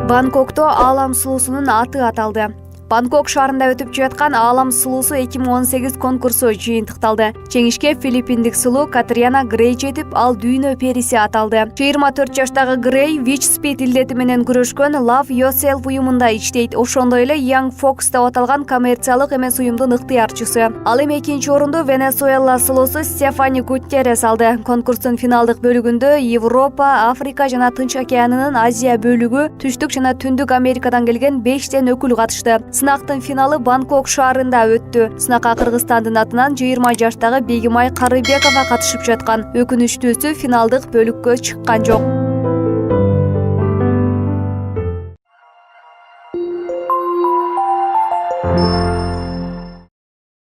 Бангкокто Аалам сулуусунун аты аталды. Бангкок шаарында өтүп жаткан Аалам сулуусу 2018 конкурсу жыйынтыкталды. Жеңишке филиппиндик сулуу Катриана Грей жетип, ал дүйнө периси аталды. 24 жаштагы Грей ВИЧ-СПИД илдети менен күрөшкөн Love Yourself уюмунда иштейт. Ошондой эле Young Fox деп аталган коммерциялык эмес уюмдун ыктыярчысы. Ал эми экинчи орунду Венесуэла сулуусу Стефани Гутьеррес алды. Конкурстун финалдык бөлүгүндө Европа, Африка жана Тынч океанынын Азия бөлүгү, Түштүк жана Түндүк Америкадан келген 5 өкүл катышты. Сынактын финалы Бангкок шаарында өттү. Сынакка Кыргызстандын атынан 20 жаштагы Бегимай Карыбекова катышып жаткан. Өкүнүчтүүсү финалдык бөлүккө чыккан жок.